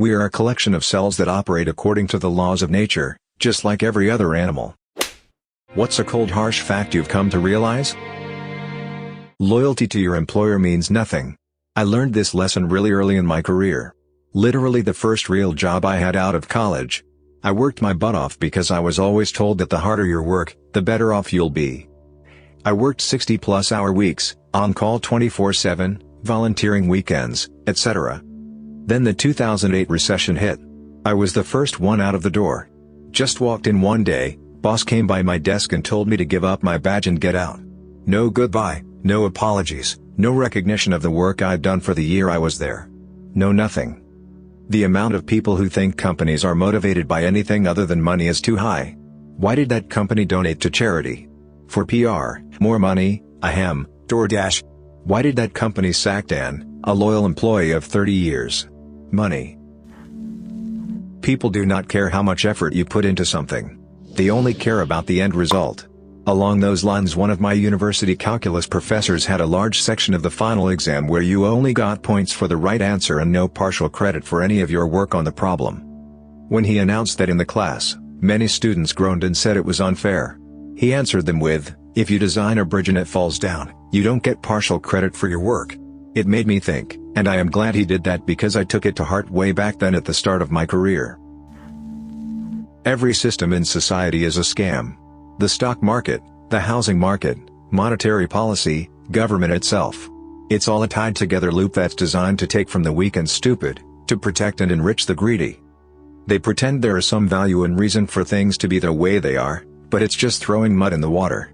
We are a collection of cells that operate according to the laws of nature, just like every other animal. What's a cold harsh fact you've come to realize? Loyalty to your employer means nothing. I learned this lesson really early in my career. Literally the first real job I had out of college. I worked my butt off because I was always told that the harder your work, the better off you'll be. I worked 60-plus hour weeks, on call 24/7, volunteering weekends, etc. Then the 2008 recession hit. I was the first one out of the door. Just walked in one day, boss came by my desk and told me to give up my badge and get out. No goodbye, no apologies, no recognition of the work I'd done for the year I was there. No nothing. The amount of people who think companies are motivated by anything other than money is too high. Why did that company donate to charity? For PR, more money, ahem, DoorDash. Why did that company sack Dan, a loyal employee of 30 years? Money. People do not care how much effort you put into something. They only care about the end result. Along those lines, one of my university calculus professors had a large section of the final exam where you only got points for the right answer and no partial credit for any of your work on the problem. When he announced that in the class, many students groaned and said it was unfair. He answered them with, "If you design a bridge and it falls down, you don't get partial credit for your work." It made me think, and I am glad he did that because I took it to heart way back then at the start of my career. Every system in society is a scam. The stock market, the housing market, monetary policy, government itself. It's all a tied together loop that's designed to take from the weak and stupid, to protect and enrich the greedy. They pretend there is some value and reason for things to be the way they are, but it's just throwing mud in the water.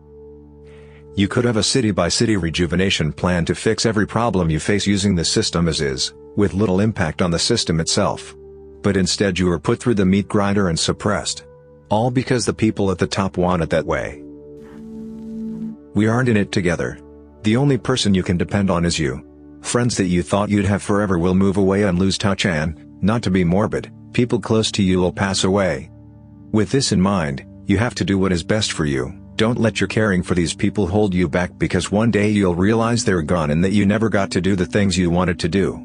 You could have a city-by-city rejuvenation plan to fix every problem you face using the system as is, with little impact on the system itself. But instead you are put through the meat grinder and suppressed. All because the people at the top want it that way. We aren't in it together. The only person you can depend on is you. Friends that you thought you'd have forever will move away and lose touch, and, not to be morbid, people close to you will pass away. With this in mind, you have to do what is best for you. Don't let your caring for these people hold you back, because one day you'll realize they're gone and that you never got to do the things you wanted to do.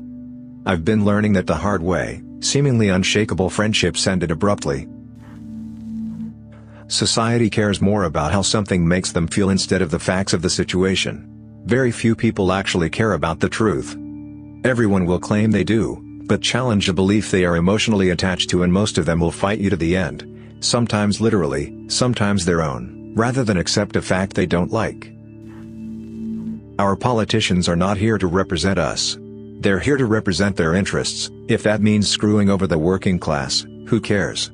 I've been learning that the hard way. Seemingly unshakable friendships ended abruptly. Society cares more about how something makes them feel instead of the facts of the situation. Very few people actually care about the truth. Everyone will claim they do, but challenge a belief they are emotionally attached to, and most of them will fight you to the end, sometimes literally, sometimes their own, rather than accept a fact they don't like. Our politicians are not here to represent us. They're here to represent their interests. If that means screwing over the working class, who cares?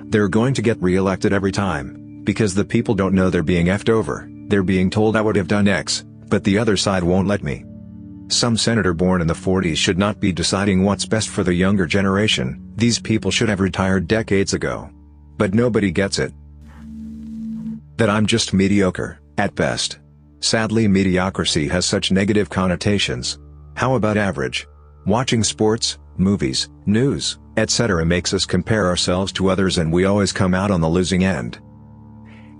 They're going to get re-elected every time, because the people don't know they're being effed over. They're being told I would have done X, but the other side won't let me. Some senator born in the 40s should not be deciding what's best for the younger generation. These people should have retired decades ago. But nobody gets it. That I'm just mediocre, at best. Sadly, mediocrity has such negative connotations. How about average? Watching sports, movies, news, etc. makes us compare ourselves to others, and we always come out on the losing end.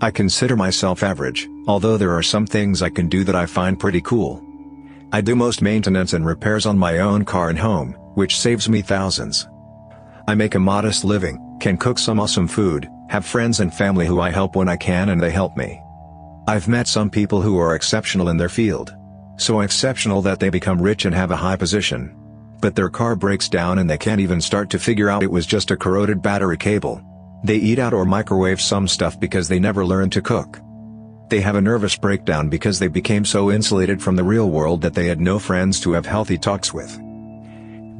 I consider myself average, although there are some things I can do that I find pretty cool. I do most maintenance and repairs on my own car and home, which saves me thousands. I make a modest living, can cook some awesome food, have friends and family who I help when I can and they help me. I've met some people who are exceptional in their field. So exceptional that they become rich and have a high position. But their car breaks down and they can't even start to figure out it was just a corroded battery cable. They eat out or microwave some stuff because they never learned to cook. They have a nervous breakdown because they became so insulated from the real world that they had no friends to have healthy talks with.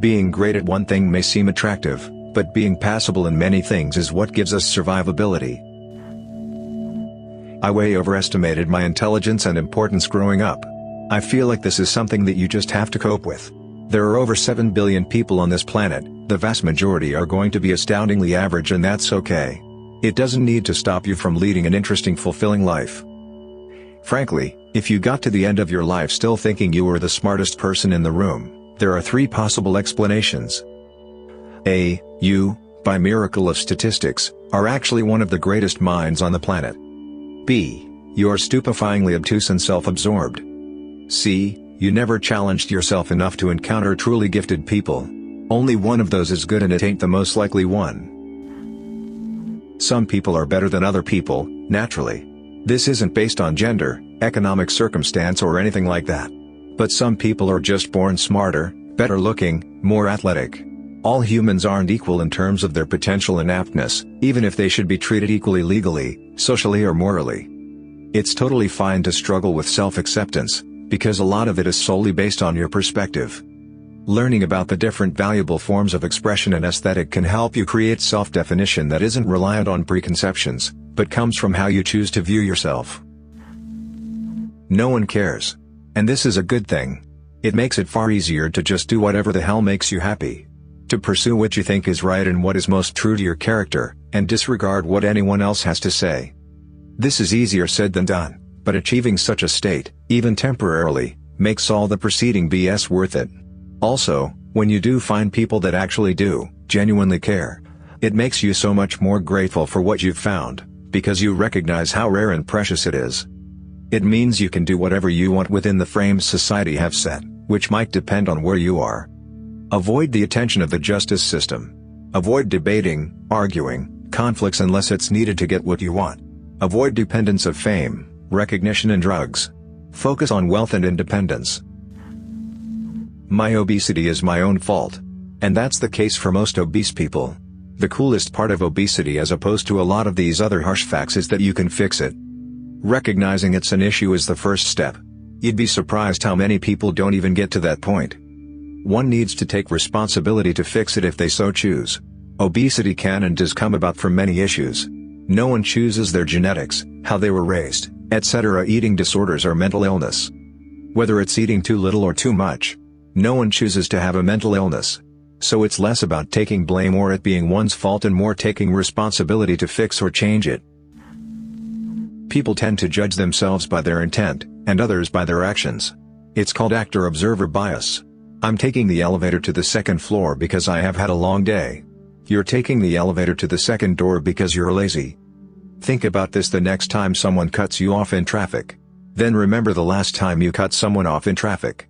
Being great at one thing may seem attractive, but being passable in many things is what gives us survivability. I way overestimated my intelligence and importance growing up. I feel like this is something that you just have to cope with. There are over 7 billion people on this planet, the vast majority are going to be astoundingly average, and that's okay. It doesn't need to stop you from leading an interesting, fulfilling life. Frankly, if you got to the end of your life still thinking you were the smartest person in the room, there are 3 possible explanations. A. You, by miracle of statistics, are actually one of the greatest minds on the planet. B. You're stupefyingly obtuse and self-absorbed. C. You never challenged yourself enough to encounter truly gifted people. Only one of those is good and it ain't the most likely one. Some people are better than other people, naturally. This isn't based on gender, economic circumstance or anything like that. But some people are just born smarter, better looking, more athletic. All humans aren't equal in terms of their potential and aptness, even if they should be treated equally legally, socially or morally. It's totally fine to struggle with self-acceptance, because a lot of it is solely based on your perspective. Learning about the different valuable forms of expression and aesthetic can help you create self-definition that isn't reliant on preconceptions, but comes from how you choose to view yourself. No one cares. And this is a good thing. It makes it far easier to just do whatever the hell makes you happy. To pursue what you think is right and what is most true to your character, and disregard what anyone else has to say. This is easier said than done, but achieving such a state, even temporarily, makes all the preceding BS worth it. Also, when you do find people that actually do, genuinely care, it makes you so much more grateful for what you've found, because you recognize how rare and precious it is. It means you can do whatever you want within the frames society have set, which might depend on where you are. Avoid the attention of the justice system. Avoid debating, arguing, conflicts unless it's needed to get what you want. Avoid dependence of fame, recognition and drugs. Focus on wealth and independence. My obesity is my own fault. And that's the case for most obese people. The coolest part of obesity as opposed to a lot of these other harsh facts is that you can fix it. Recognizing it's an issue is the first step. You'd be surprised how many people don't even get to that point. One needs to take responsibility to fix it if they so choose. Obesity can and does come about from many issues. No one chooses their genetics, how they were raised, etc. Eating disorders or mental illness. Whether it's eating too little or too much. No one chooses to have a mental illness. So it's less about taking blame or it being one's fault and more taking responsibility to fix or change it. People tend to judge themselves by their intent, and others by their actions. It's called actor-observer bias. I'm taking the elevator to the second floor because I have had a long day. You're taking the elevator to the second door because you're lazy. Think about this the next time someone cuts you off in traffic. Then remember the last time you cut someone off in traffic.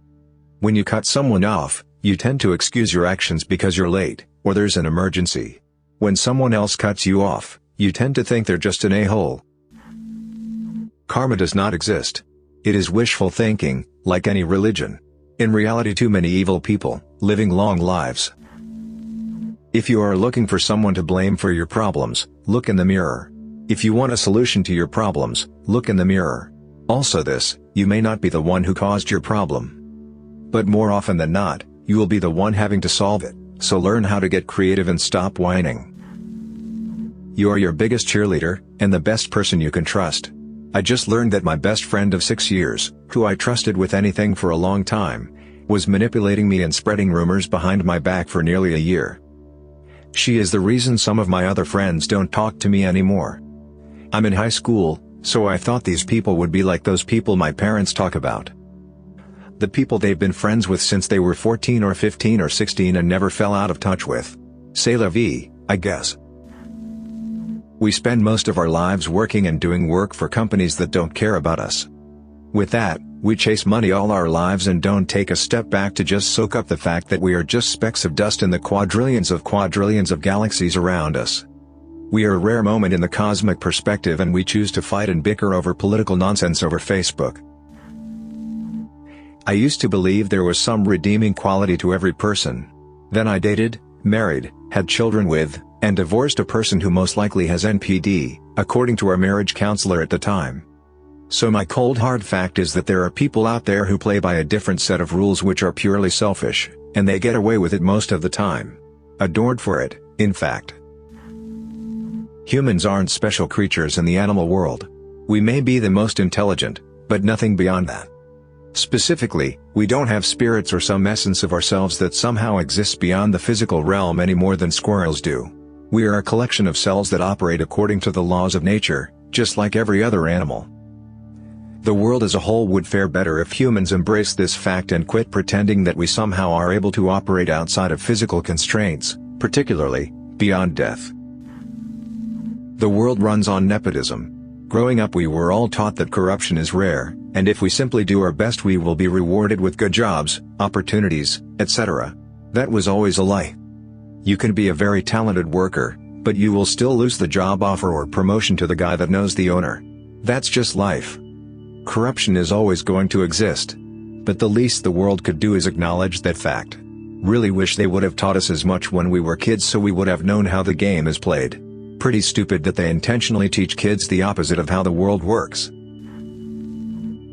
When you cut someone off, you tend to excuse your actions because you're late, or there's an emergency. When someone else cuts you off, you tend to think they're just an a-hole. Karma does not exist. It is wishful thinking, like any religion. In reality, too many evil people, living long lives. If you are looking for someone to blame for your problems, look in the mirror. If you want a solution to your problems, look in the mirror. Also this, you may not be the one who caused your problem. But more often than not, you will be the one having to solve it, so learn how to get creative and stop whining. You are your biggest cheerleader, and the best person you can trust. I just learned that my best friend of 6 years, who I trusted with anything for a long time, was manipulating me and spreading rumors behind my back for nearly a year. She is the reason some of my other friends don't talk to me anymore. I'm in high school, so I thought these people would be like those people my parents talk about. The people they've been friends with since they were 14 or 15 or 16 and never fell out of touch with. C'est la vie, I guess. We spend most of our lives working and doing work for companies that don't care about us. With that, we chase money all our lives and don't take a step back to just soak up the fact that we are just specks of dust in the quadrillions of galaxies around us. We are a rare moment in the cosmic perspective and we choose to fight and bicker over political nonsense over Facebook. I used to believe there was some redeeming quality to every person. Then I dated, married, had children with, and divorced a person who most likely has NPD, according to our marriage counselor at the time. So my cold hard fact is that there are people out there who play by a different set of rules which are purely selfish, and they get away with it most of the time. Adored for it, in fact. Humans aren't special creatures in the animal world. We may be the most intelligent, but nothing beyond that. Specifically, we don't have spirits or some essence of ourselves that somehow exists beyond the physical realm any more than squirrels do. We are a collection of cells that operate according to the laws of nature, just like every other animal. The world as a whole would fare better if humans embraced this fact and quit pretending that we somehow are able to operate outside of physical constraints, particularly, beyond death. The world runs on nepotism. Growing up we were all taught that corruption is rare, and if we simply do our best we will be rewarded with good jobs, opportunities, etc. That was always a lie. You can be a very talented worker, but you will still lose the job offer or promotion to the guy that knows the owner. That's just life. Corruption is always going to exist. But the least the world could do is acknowledge that fact. Really wish they would have taught us as much when we were kids so we would have known how the game is played. Pretty stupid that they intentionally teach kids the opposite of how the world works.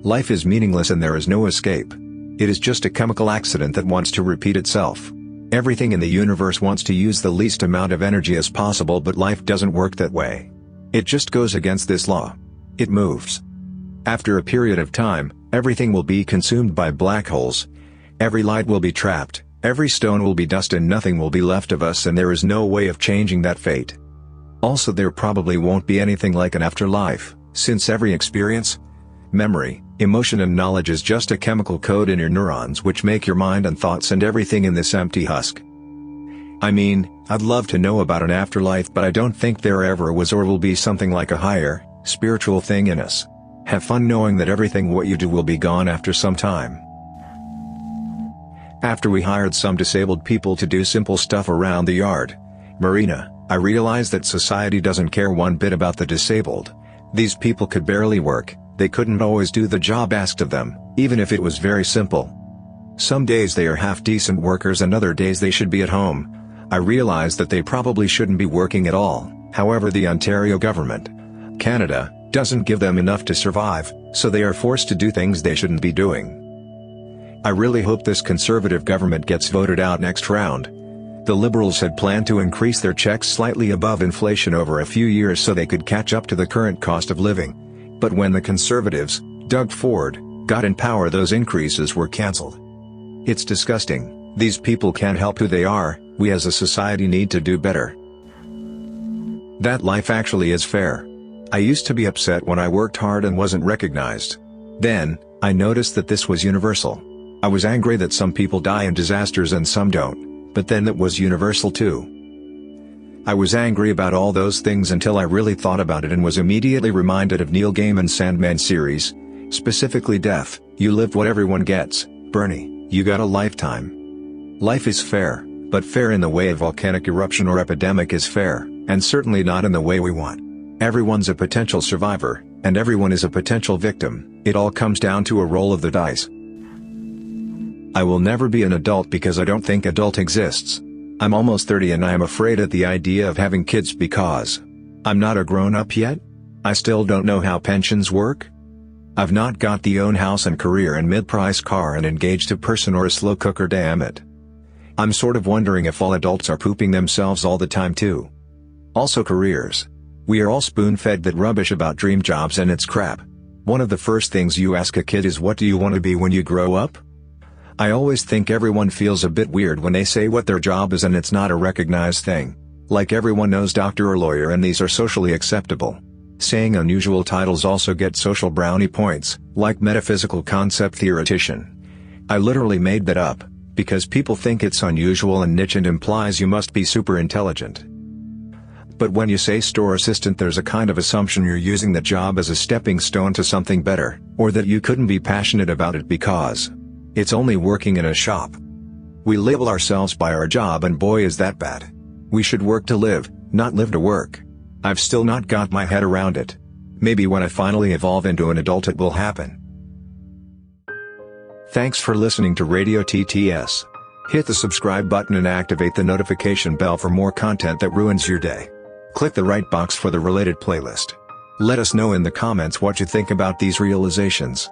Life is meaningless and there is no escape. It is just a chemical accident that wants to repeat itself. Everything in the universe wants to use the least amount of energy as possible, but life doesn't work that way. It just goes against this law. It moves. After a period of time, everything will be consumed by black holes. Every light will be trapped, every stone will be dust, and nothing will be left of us, and there is no way of changing that fate. Also, there probably won't be anything like an afterlife, since every experience, memory, emotion and knowledge is just a chemical code in your neurons which make your mind and thoughts and everything in this empty husk. I mean, I'd love to know about an afterlife, but I don't think there ever was or will be something like a higher, spiritual thing in us. Have fun knowing that everything what you do will be gone after some time. After we hired some disabled people to do simple stuff around the yard, Marina, I realized that society doesn't care one bit about the disabled. These people could barely work, they couldn't always do the job asked of them, even if it was very simple. Some days they are half-decent workers and other days they should be at home. I realized that they probably shouldn't be working at all. However, the Ontario government, Canada, doesn't give them enough to survive, so they are forced to do things they shouldn't be doing. I really hope this Conservative government gets voted out next round. The Liberals had planned to increase their checks slightly above inflation over a few years so they could catch up to the current cost of living. But when the Conservatives, Doug Ford, got in power, those increases were cancelled. It's disgusting. These people can't help who they are. We as a society need to do better. That life actually is fair. I used to be upset when I worked hard and wasn't recognized. Then, I noticed that this was universal. I was angry that some people die in disasters and some don't, but then that was universal too. I was angry about all those things until I really thought about it and was immediately reminded of Neil Gaiman's Sandman series, specifically death. You lived what everyone gets, Bernie, you got a lifetime. Life is fair, but fair in the way a volcanic eruption or epidemic is fair, and certainly not in the way we want. Everyone's a potential survivor, and everyone is a potential victim. It all comes down to a roll of the dice. I will never be an adult because I don't think adult exists. I'm almost 30 and I am afraid at the idea of having kids because I'm not a grown-up yet. I still don't know how pensions work. I've not got the own house and career and mid-price car and engaged a person or a slow cooker, damn it. I'm sort of wondering if all adults are pooping themselves all the time too. Also, careers. We are all spoon-fed that rubbish about dream jobs and it's crap. One of the first things you ask a kid is, what do you want to be when you grow up? I always think everyone feels a bit weird when they say what their job is and it's not a recognized thing. Like everyone knows doctor or lawyer and these are socially acceptable. Saying unusual titles also get social brownie points, like metaphysical concept theoretician. I literally made that up, because people think it's unusual and niche and implies you must be super intelligent. But when you say store assistant, there's a kind of assumption you're using the job as a stepping stone to something better, or that you couldn't be passionate about it because it's only working in a shop. We label ourselves by our job and boy is that bad. We should work to live, not live to work. I've still not got my head around it. Maybe when I finally evolve into an adult it will happen. Thanks for listening to Radio TTS. Hit the subscribe button and activate the notification bell for more content that ruins your day. Click the right box for the related playlist. Let us know in the comments what you think about these realizations.